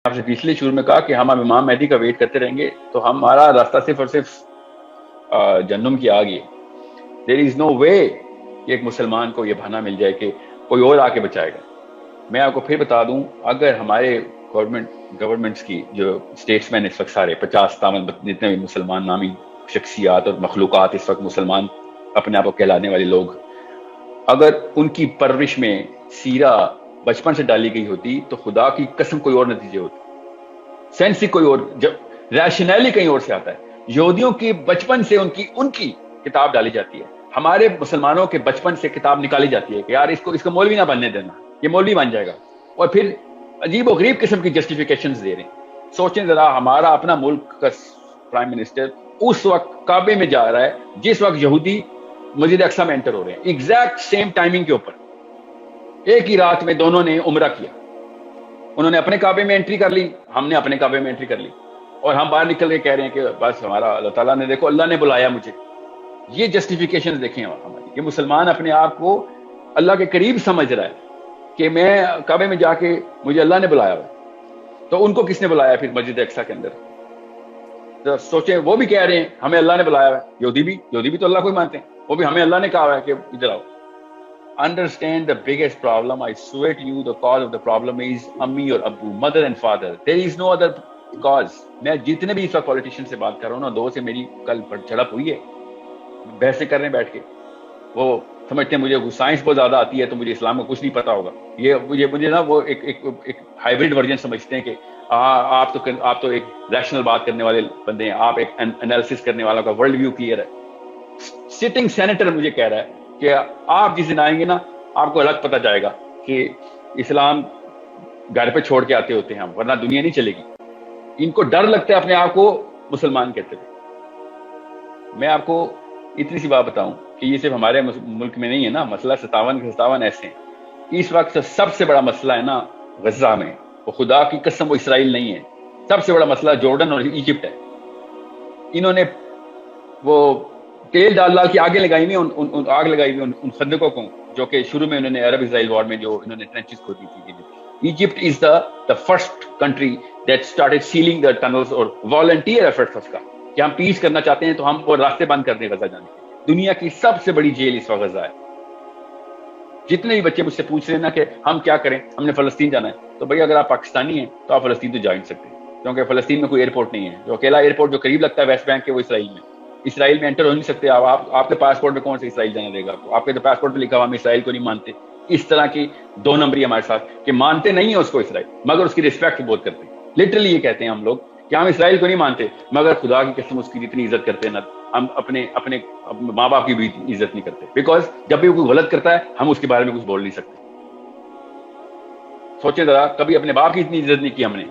آپ سے پچھلے شروع میں کہا کہ ہم امام مہدی کا ویٹ کرتے رہیں گے تو ہمارا راستہ صرف اور صرف جہنم کی آگ ہے. دیر از نو وے کہ ایک مسلمان کو یہ بہانہ مل جائے کہ کوئی اور آ کے بچائے گا. میں آپ کو پھر بتا دوں, اگر ہمارے گورنمنٹس کی جو اسٹیٹس مین اس وقت سارے 50-53 جتنے بھی مسلمان نامی شخصیات اور مخلوقات اس وقت مسلمان اپنے آپ کو کہلانے والے لوگ, اگر ان کی پرورش میں سیرہ بچپن سے ڈالی گئی ہوتی تو خدا کی قسم کوئی اور نتیجے ہوتے, سینس ہی کوئی اور, جب ریشنیلی کہیں اور سے آتا ہے. یہودیوں کی بچپن سے ان کی کتاب ڈالی جاتی ہے, ہمارے مسلمانوں کے بچپن سے کتاب نکالی جاتی ہے کہ یار اس کو مولوی نہ بننے دینا, یہ مولوی بن جائے گا, اور پھر عجیب و غریب قسم کی جسٹیفیکیشنز دے رہے ہیں. سوچیں ذرا, ہمارا اپنا ملک کا پرائم منسٹر اس وقت کعبے میں جا رہا ہے جس وقت یہودی مسجد اقصی میں انٹر ہو رہے ہیں, ایگزیکٹ سیم ٹائمنگ کے اوپر, ایک ہی رات میں دونوں نے عمرہ کیا. انہوں نے اپنے کعبے میں انٹری کر لی, ہم نے اپنے کعبے میں انٹری کر لی, اور ہم باہر نکل کے کہہ رہے ہیں کہ بس ہمارا اللہ تعالیٰ نے, دیکھو اللہ نے بلایا مجھے. یہ جسٹیفیکیشن دیکھیں ہماری, یہ مسلمان اپنے آپ کو اللہ کے قریب سمجھ رہا ہے کہ میں کعبے میں جا کے مجھے اللہ نے بلایا ہوا. تو ان کو کس نے بلایا پھر مسجد اقصی کے اندر؟ سوچیں, وہ بھی کہہ رہے ہیں ہمیں اللہ نے بلایا ہوا ہے. یہودی بھی تو اللہ کو ہی مانتے ہیں, وہ بھی ہمیں اللہ نے کہا ہوا ہے کہ ادھر آؤ. Understand the biggest problem. I swear to you, the cause of the problem is Ammi or Abu, mother and father. There is no other cause. میں جتنے بھی اس وقت پولیٹیشین سے بات کر رہا ہوں نا, دو سے میری کل جھڑپ ہوئی ہے, بحثیں کر رہے ہیں بیٹھ کے. وہ سمجھتے ہیں مجھے سائنس بہت زیادہ آتی ہے تو مجھے اسلام کو کچھ نہیں پتا ہوگا. یہ مجھے نا وہ ایک ہائیبرڈ ورژن سمجھتے ہیں کہ آپ تو ایک ریشنل بات کرنے والے بندے ہیں, آپ ایک انالیسس کرنے والا کا ورلڈ ویو کلیئر ہے. سٹنگ سینیٹر مجھے کہہ رہا ہے کہ آپ جس دن آئیں گے نا, آپ کو الگ پتہ جائے گا کہ اسلام گھر پہ چھوڑ کے آتے ہوتے ہیں ہم, ورنہ دنیا نہیں چلے گی. ان کو ڈر لگتا ہے اپنے آپ کو مسلمان کہتے ہوئے. میں آپ کو اتنی سی بات بتاؤں کہ یہ صرف ہمارے ملک میں نہیں ہے نا, مسئلہ 57 ایسے ہیں. اس وقت سب سے بڑا مسئلہ ہے نا غزہ میں, وہ خدا کی قسم وہ اسرائیل نہیں ہے. سب سے بڑا مسئلہ جارڈن اور ایجپٹ ہے. انہوں نے وہ تیل ڈال کے آگ لگائی ہوئی ان خندقوں کو, جو کہ شروع میں انہوں نے عرب اسرائیل وار میں جو انہوں نے ٹرنچز کھودی تھی. Egypt is the first country that started sealing the tunnels, اور volunteer efforts اس کا کہ ہم پیس کرنا چاہتے ہیں تو ہم وہ راستے بند کر دیں غزہ جانے کے. دنیا کی سب سے بڑی جیل اس وقت غزہ ہے. جتنے بھی بچے مجھ سے پوچھ رہے ہیں نا کہ ہم کیا کریں, ہم نے فلسطین جانا ہے, تو بھائی اگر آپ پاکستانی ہیں تو آپ فلسطین تو جا نہیں سکتے, کیونکہ فلسطین میں کوئی ایئرپورٹ نہیں ہے. جو اکیلا ایئرپورٹ جو قریب لگتا ہے ویسٹ بینک کے, وہ اسرائیل میں انٹر ہو نہیں سکتے. آپ کے پاسپورٹ میں کون سے اسرائیل جانے دے گا آپ کو؟ آپ کے تو پاسپورٹ پہ لکھا ہوا ہم اسرائیل کو نہیں مانتے. اس طرح کی دو نمبری ہمارے ساتھ کہ مانتے نہیں ہیں اس کو اسرائیل, مگر اس کی رسپیکٹ بہت کرتے ہیں. لٹرلی یہ کہتے ہیں ہم لوگ کہ ہم اسرائیل کو نہیں مانتے, مگر خدا کی قسم اس کی جتنی عزت کرتے ہیں نا, ہم اپنے ماں باپ کی بھی عزت نہیں کرتے. بیکاز جب بھی وہ کوئی غلط کرتا ہے ہم اس کے بارے میں کچھ بول نہیں سکتے. سوچیں ذرا, کبھی اپنے باپ کی اتنی عزت نہیں کی ہم نے,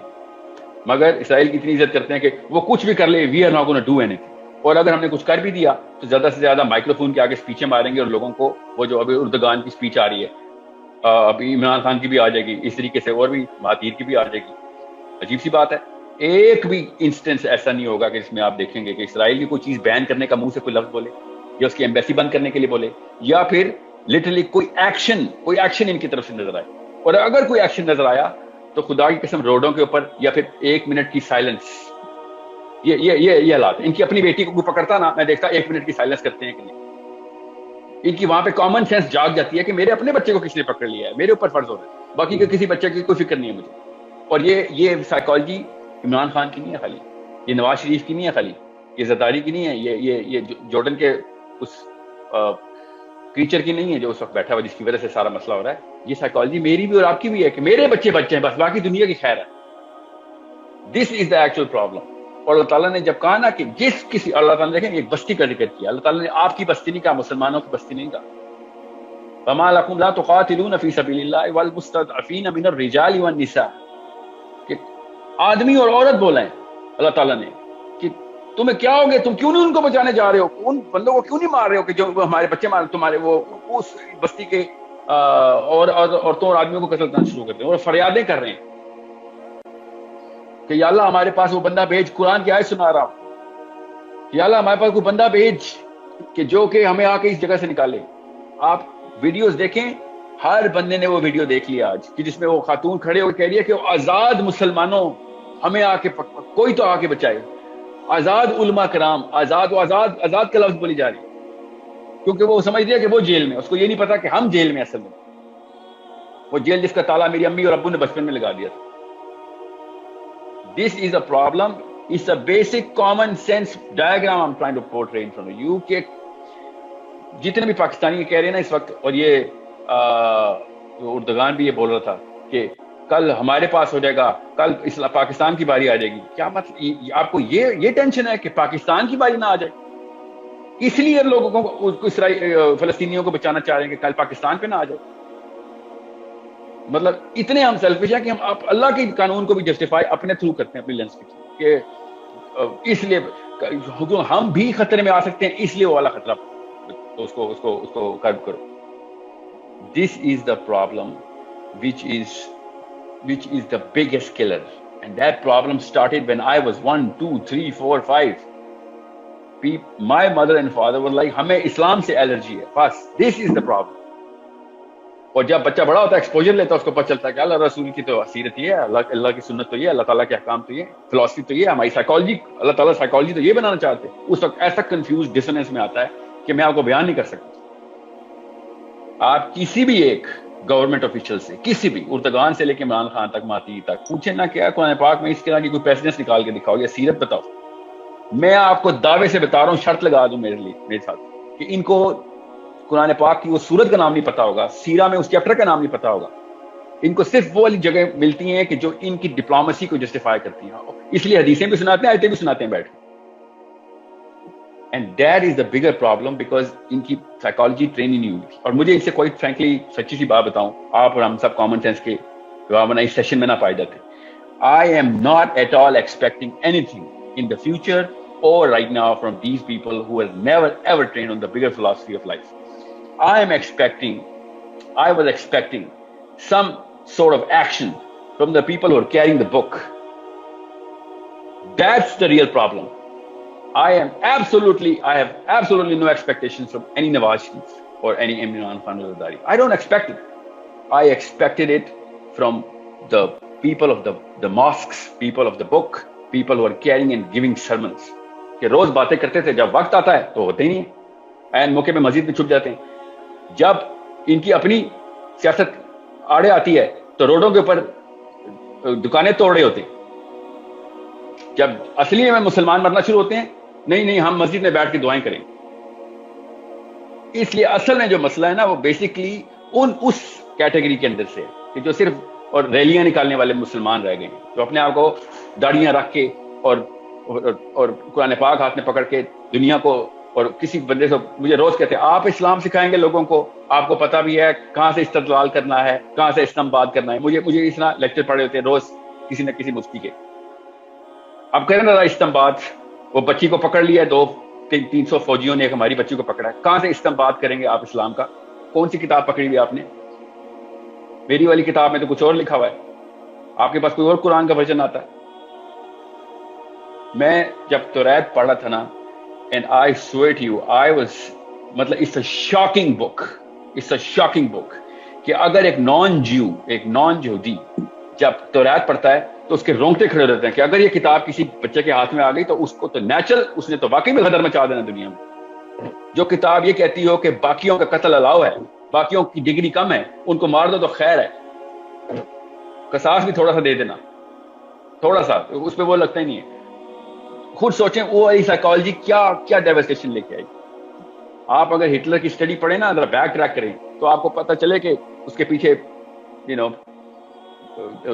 مگر اسرائیل کی اتنی عزت کرتے ہیں کہ وہ کچھ بھی کر لے, we are not gonna do اینی تھنگ. اور اگر ہم نے کچھ کر بھی دیا تو زیادہ سے زیادہ مائکرو فون کے آگے اسپیچیں ماریں گے, اور لوگوں کو وہ جو ابھی اردگان کی اسپیچ آ رہی ہے, ابھی عمران خان کی بھی آ جائے گی, اس طریقے سے اور بھی مہاتیر کی بھی آ جائے گی. عجیب سی بات ہے, ایک بھی انسٹنس ایسا نہیں ہوگا کہ جس میں آپ دیکھیں گے کہ اسرائیل کی کوئی چیز بین کرنے کا منہ سے کوئی لفظ بولے, یا اس کی ایمبیسی بند کرنے کے لیے بولے, یا پھر لٹرلی کوئی ایکشن ان کی طرف سے نظر آئے. اور اگر کوئی ایکشن نظر آیا تو خدا کی قسم روڈوں کے اوپر یا پھر 1 منٹ کی سائلنس. یہ حالات. ان کی اپنی بیٹی کو کوئی پکڑتا نا, میں دیکھتا 1 منٹ کی سائلنس کرتے ہیں کہ نہیں. ان کی وہاں پہ کامن سینس جاگ جاتی ہے کہ میرے اپنے بچے کو کس نے پکڑ لیا ہے, میرے اوپر فرض ہو رہا ہے, باقی کے کسی بچے کی کوئی فکر نہیں ہے مجھے. اور یہ سائیکالوجی عمران خان کی نہیں ہے خالی, یہ نواز شریف کی نہیں ہے خالی, یہ زرداری کی نہیں ہے, یہ جارڈن کے اس کریچر کی نہیں ہے جو اس وقت بیٹھا ہوا جس کی وجہ سے سارا مسئلہ ہو رہا ہے. یہ سائیکالوجی میری بھی اور آپ کی بھی ہے کہ میرے بچے ہیں, بس باقی دنیا کی خیر ہے. دس از دا ایکچوئل پرابلم. اور اللہ تعالیٰ نے جب کہا نا کہ اللہ تعالیٰ نے دیکھیں ایک بستی کا ذکر کیا, اللہ تعالیٰ نے آپ کی بستی نہیں کہا, مسلمانوں کی بستی نہیں کہا. فما لکم لا تقاتلون فی سبیل اللہ والمستضعفین من الرجال والنساء, کہ آدمی اور عورت بولا ہے اللہ تعالیٰ نے کہ تمہیں کیا ہو گیا, تم کیوں نہیں ان کو بچانے جا رہے ہو, ان بندوں کو کیوں نہیں مار رہے ہو کہ جو ہمارے بچے مار تمہارے وہ اس بستی کے عورتوں اور آدمیوں کو قتل کرنا شروع کر دیں, اور فریادیں کر رہے ہیں کہ یا اللہ ہمارے پاس وہ بندہ بھیج. قرآن کی آیت سنا رہا ہوں, یا اللہ ہمارے پاس کوئی بندہ بھیج کہ جو کہ ہمیں آ کے اس جگہ سے نکالے. آپ ویڈیوز دیکھیں ہر بندے نے وہ ویڈیو دیکھ لیا آج کہ جس میں وہ خاتون کھڑے ہو کے کہہ رہی ہے کہ آزاد مسلمانوں ہمیں آ کے کوئی تو آ کے بچائے، آزاد علماء کرام، آزاد آزاد کا لفظ بولی جا رہی ہے، کیونکہ وہ سمجھ دیا کہ وہ جیل میں، اس کو یہ نہیں پتا کہ ہم جیل میں اصل میں، وہ جیل جس کا تالا میری امی اور ابو نے بچپن میں لگا دیا تھا. This is a problem. It's a basic common sense diagram I'm trying to portray in front of you کہ جتنے بھی پاکستانی کہہ رہے ہیں نا اس وقت، اور یہ اردگان بھی یہ بول رہا تھا کہ کل ہمارے پاس ہو جائے گا، کل پاکستان کی باری آ جائے گی. کیا مطلب آپ کو یہ ٹینشن ہے کہ پاکستان کی باری نہ آ جائے؟ اس لیے لوگوں کو فلسطینیوں کو بچانا چاہ رہے ہیں کہ کل پاکستان پہ نہ آ جائے. مطلب اتنے ہم سیلفش ہیں کہ ہم اللہ کے قانون کو بھی جسٹیفائی اپنے تھرو کرتے ہیں، اپنی لینس کے تھرو، کہ اس لیے ہم بھی خطرے میں آ سکتے ہیں، اس لیے وہ والا خطرہ اس کو کرب کرو. This is the problem which is the biggest killer, and that problem started when I was 1, 2, 3, 4, 5. My mother and father were like ہمیں اسلام سے الرجی ہے بس. This is the problem. اور جب بچہ بڑا ہوتا ہے ایکسپوجر لیتا ہے، اس کو پتہ چلتا ہے کہ اللہ رسول کی تو سیرت یہ ہے، اللہ کی سنت تو یہ ہے، اللہ تعالیٰ کے احکام تو یہ، فلسفی تو یہ، ہماری سائیکالوجی، اللہ تعالیٰ سائیکالوجی تو یہ بنانا چاہتے ہیں. اس وقت ایسا کنفیوز ڈسوننس میں آتا ہے کہ میں آپ کو بیان نہیں کر سکتا. آپ کسی بھی ایک گورنمنٹ آفیشل سے، کسی بھی اردگان سے لے کے عمران خان تک، ماتی تک پوچھیں نہ کیا قرآن پاک میں اس طرح کی کوئی پریسیڈنس نکال کے دکھاؤ یا سیرت بتاؤ. میں آپ کو دعوے سے بتا رہا ہوں، شرط لگا دوں میرے ساتھ کہ ان کو قرآن پاک کی وہ سورت کا نام نہیں پتا ہوگا، سیرہ میں اس چیپٹر کا نام نہیں پتا ہوگا. ان کو صرف وہ والی جگہ ملتی ہیں کہ جو ان کی ڈپلومیسی کو جسٹیفائی کرتی ہیں، اس لیے حدیثیں بھی سناتے ہیں، آیتیں بھی سناتے ہیں بیٹھ کے. And that is the bigger problem because ان کی سائیکالوجی ٹریننگ نہیں ہوئی. اور مجھے اس سے کوئی فرینکلی سچی سی بات بتاؤں، آپ اور ہم سب کامن سینس کے ورنہ اس سیشن میں نہ پائے جاتے. I am not at all expecting anything in the future or right now from these people who have never ever trained on the bigger philosophy of life. I was expecting some sort of action from the people who are carrying the book. That's the real problem. I have absolutely no expectations from any Nawaz Sharif or any Imran Khan Zardari. I don't expect it. I expected it from the people of the mosques, people of the book, people who are carrying and giving sermons. کہ روز باتیں کرتے تھے، جب وقت آتا ہے تو ہوتے ہی نہیں، این موقع پہ مسجد میں چھپ جاتے ہیں. جب ان کی اپنی سیاست آڑے آتی ہے تو روڈوں کے اوپر دکانیں توڑ رہے ہوتے ہیں. جب اصلی میں مسلمان مرنا شروع ہوتے ہیں، نہیں ہم مسجد میں بیٹھ کے دعائیں کریں. اس لیے اصل میں جو مسئلہ ہے نا، وہ بیسکلی اس کیٹیگری کے اندر سے کہ جو صرف اور ریلیاں نکالنے والے مسلمان رہ گئے ہیں، جو اپنے آپ کو داڑیاں رکھ کے اور قرآن پاک ہاتھ میں پکڑ کے دنیا کو، اور کسی بندے سے مجھے روز کہتے ہیں آپ اسلام سکھائیں گے لوگوں کو، آپ کو پتہ بھی ہے کہاں سے استدلال کرنا ہے، کہاں سے استنباط کرنا ہے. مجھے اس طرح لیکچر پڑھے ہوتے ہیں روز کسی نہ کسی مفتی کے. اب کریں نا استنباط، وہ بچی کو پکڑ لیا ہے، 200-300 فوجیوں نے ایک ہماری بچی کو پکڑا ہے، کہاں سے استنباط کریں گے آپ اسلام کا؟ کون سی کتاب پکڑی ہوئی آپ نے؟ میری والی کتاب میں تو کچھ اور لکھا ہوا ہے، آپ کے پاس کوئی اور قرآن کا ورژن آتا ہے. میں جب توریت پڑھا تھا نا، and I swear to you, مطلب it's a shocking book کہ اگر ایک نان یہودی جب توریت پڑھتا ہے تو اس کے رونگٹے کھڑے رہتے ہیں کہ اگر یہ کتاب کسی بچے کے ہاتھ میں آ گئی تو اس کو تو نیچرل، اس نے تو واقعی میں غدر مچا دینا دنیا میں. جو کتاب یہ کہتی ہو کہ باقیوں کا قتل الاؤ ہے، باقیوں کی ڈگری کم ہے، ان کو مار دو تو خیر ہے، قصاص بھی تھوڑا سا دے دینا، تھوڑا سا، اس پہ وہ لگتا ہی نہیں ہے. خود سوچیں وہ والی سائیکالوجی کیا ڈیواسٹیشن لے کے آئی. آپ اگر ہٹلر کی اسٹڈی پڑھیں نا، ذرا بیک ٹریک کریں تو آپ کو پتہ چلے کہ اس کے پیچھے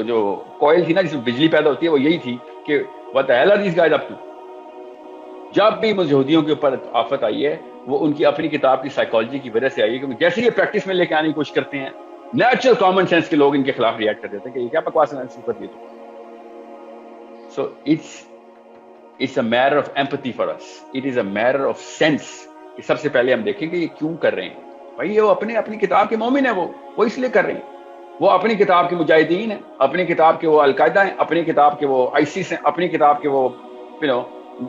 جو کوئل تھی نا جس میں بجلی پیدا ہوتی ہے، وہ یہی تھی کہ what the hell are these guys up to. جب بھی یہودیوں کے اوپر آفت آئی ہے، وہ ان کی اپنی کتاب کی سائیکالوجی کی وجہ سے آئی ہے، کیونکہ جیسے یہ پریکٹس میں لے کے آنے کی کوشش کرتے ہیں، نیچرل کامن سینس کے لوگ ان کے خلاف ریئیکٹ کر دیتے ہیں کہ یہ کیا بکواس ہے. So it's a matter of empathy for us. It is a matter of sense. کہ سب سے پہلے ہم دیکھیں کہ یہ کیوں کر رہے ہیں. بھائی وہ اپنی کتاب کے مومن ہیں، وہ اس لیے کر رہے ہیں. وہ اپنی کتاب کے مجاہدین ہیں، اپنی کتاب کے وہ القاعدہ ہیں، اپنی کتاب کے وہ ISIS ہیں، اپنی کتاب کے وہ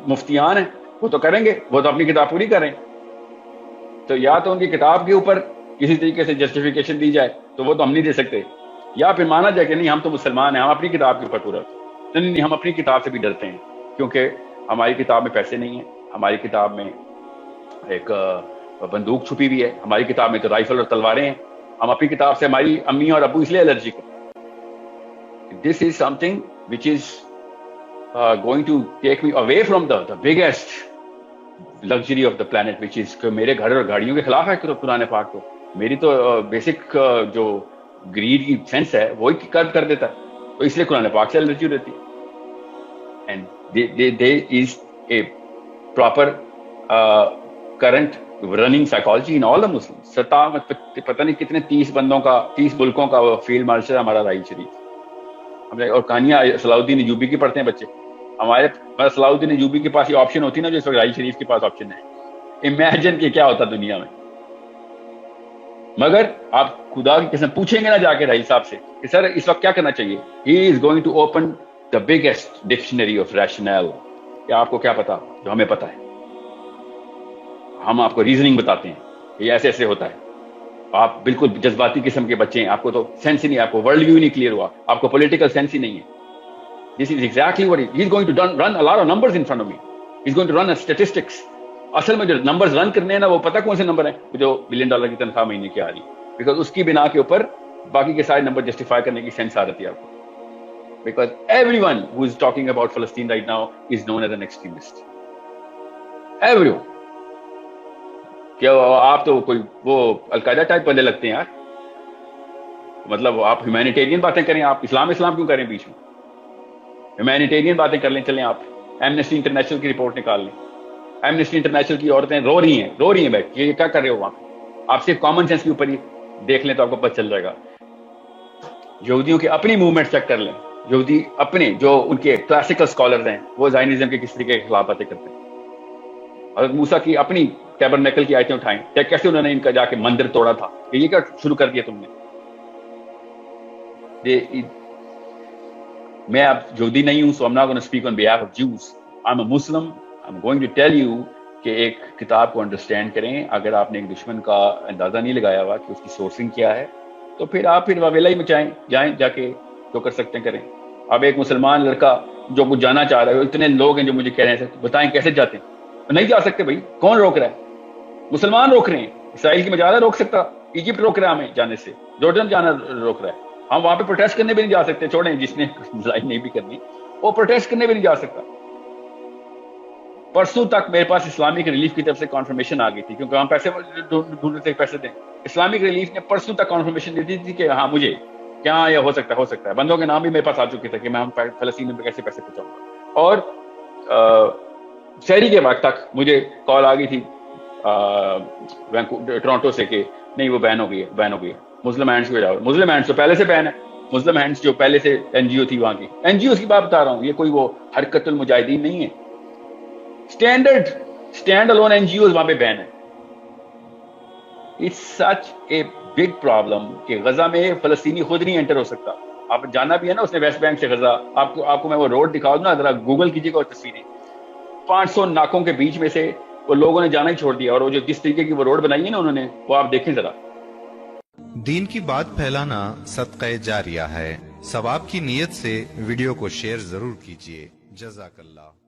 مفتیان ہیں. وہ تو کریں گے، وہ تو اپنی کتاب پوری کریں. تو یا تو ان کی کتاب کے اوپر کسی طریقے سے جسٹیفیکیشن دی جائے تو وہ تو ہم نہیں دے سکتے، یا پھر مانا جائے کہ نہیں ہم تو مسلمان ہیں، ہم اپنی کتاب کے اوپر پورا نہیں، ہم اپنی کتاب سے بھی ڈرتے ہیں کیونکہ ہماری کتاب میں پیسے نہیں ہیں، ہماری کتاب میں ایک بندوق چھپی ہوئی ہے، ہماری کتاب میں تو رائفل اور تلواریں ہیں، ہم اپنی کتاب سے ہماری امی اور ابو اس لیے الرجک ہیں. This is something which is going to take me away from the biggest luxury of the planet, which is کہ میرے گھر اور گاڑیوں کے خلاف ہے قرآن پاک. تو میری تو بیسک جو گریڈ کی سینس ہے وہی کرب کر دیتا ہے، تو اس لیے قرآن پاک سے الرجی رہتی ہے. And there is a proper current running psychology in all the Muslims. پتہ نہیں کتنے 30 بندوں کا 30 ملکوں کا فیلڈ مارشل ہے ہمارا راہیل شریف. اور کہانیاں صلاح الدین ایوبی کی پڑھتے ہیں بچے ہمارے. صلاح الدین ایوبی کے پاس یہ آپشن ہوتی نا جو اس وقت راہیل شریف کے پاس آپشن ہے. امیجن کہ کیا ہوتا دنیا میں. مگر آپ خدا کی قسم پوچھیں گے نا جا کے راہیل صاحب سے کہ سر اس وقت کیا کرنا چاہیے، he is going to open the biggest dictionary of rational. کیا آپ کو کیا پتا جو ہمیں پتا ہے؟ ہم آپ کو ریزننگ بتاتے ہیں یہ ایسے ایسے ہوتا ہے. آپ بالکل جذباتی قسم کے بچے ہیں، آپ کو تو سینس ہی نہیں، آپ کو ورلڈ ویو نہیں کلیئر ہوا، آپ کو پولیٹیکل سینس ہی نہیں ہے. This is exactly what he is going to run a lot of numbers in front of me. He is going to run a statistics. اصل میں جو نمبرز رن کرنے ہیں نا وہ پتہ کون سے نمبر ہیں جو $1 بلین کی تنخواہ مہینے کی آ رہی ہے، بیکاز اس کی بنا کے اوپر باقی کے سارے نمبر جسٹیفائی کرنے کی سینس آ رہی ہے آپ کو. Because everyone who is talking about فلسطین right now is known as an extremist. Everyone. کیا آپ تو کوئی وہ القاعدہ ٹائپ بندے لگتے ہیں یار. مطلب آپ ہیومینیٹیرین باتیں کریں، آپ اسلام کیوں کریں بیچ میں؟ ہیومینیٹیرین باتیں کر لیں، چلیں آپ ایمنسٹی انٹرنیشنل کی رپورٹ نکال لیں. ایمنسٹی انٹرنیشنل کی عورتیں رو رہی ہیں بیٹھ یہ کیا کر رہے ہو وہاں پہ؟ آپ صرف کامن سینس کے اوپر ہی دیکھ لیں تو آپ کو پتہ چل جائے گا. یہودیوں کی اپنی موومنٹ چیک کر لیں، یہودی اپنے جو ان کے کلاسیکل اسکالرز ہیں وہ زائنزم کے کس طریقے کے خلاف باتیں کرتے ہیں. حضرت موسیٰ کی اپنی ٹیبرنیکل کی آیتیں اٹھائیں، کیسے انہوں نے ان کا جا کے مندر توڑا تھا، کہ یہ کیا شروع کر دیا تم نے. میں اب یہودی نہیں ہوں، so I'm not going to speak on behalf of Jews. I'm a Muslim. I'm going to tell you کہ ایک کتاب کو انڈرسٹینڈ کریں. اگر آپ نے ایک دشمن کا اندازہ نہیں لگایا ہوا کہ اس کی سورسنگ کیا ہے تو پھر آپ واویلا ہی مچائیں، جائیں جا کے جو کر سکتے ہیں کریں. اب ایک مسلمان لڑکا جو کچھ جانا چاہ رہا ہے، اتنے لوگ ہیں جو مجھے کہہ رہے ہیں بتائیں کیسے جاتے ہیں. نہیں جا سکتے بھائی، کون روک رہا ہے؟ مسلمان روک رہے ہیں. اسرائیل کی مجالہ روک سکتا، ایجپٹ روک رہا ہے ہمیں جانے سے، جارڈن جانا روک رہا ہے. ہم وہاں پہ پروٹیسٹ کرنے بھی نہیں جا سکتے، چھوڑیں جس نے لڑائی نہیں بھی کرنی وہ پروٹیسٹ کرنے بھی نہیں جا سکتا. پرسوں تک میرے پاس اسلامک ریلیف کی طرف سے کنفرمیشن آ گئی تھی، کیونکہ ہم پیسے ڈھونڈ رہے تھے، پیسے دیں. اسلامک ریلیف نے پرسوں تک کنفرمیشن دی تھی کہ ہاں مجھے کیا یہ ہو سکتا ہے. بندوں کے نام بھی میرے پاس آ چکے تھے کہ میں فلسطین میں کیسے پیسے پہنچاؤں گا. اور شہری کے وقت تک مجھے کال آ گئی تھی ٹورانٹو سے کہ نہیں وہ بین ہو گئی ہے. مسلم ہینڈز کو جاؤ. مسلم ہینڈز تو پہلے سے بین ہے. مسلم ہینڈز جو پہلے سے این جی او تھی وہاں کی این جی اوز کی بات بتا رہا ہوں، یہ کوئی وہ حرکت المجاہدین نہیں ہے. Stand alone N G Os وہاں پہ بین ہے. It's such a big problem کہ غزہ میں فلسطینی خود نہیں انٹر ہو سکتا. آپ جانا بھی ہے نا اس نے ویسٹ بینک سے غزہ. آپ کو میں وہ روڈ دکھاؤں نا، ذرا گوگل کیجیے گا اور تصویریں. 500 ناکوں کے بیچ میں سے وہ لوگوں نے جانا ہی چھوڑ دیا. اور وہ جو جس طریقے کی وہ روڈ بنائی ہے نا انہوں نے، وہ آپ دیکھیں ذرا. دین کی بات پھیلانا صدقہ جاریہ ہے. ثواب کی نیت سے ویڈیو کو شیئر ضرور کیجیے. جزاک اللہ.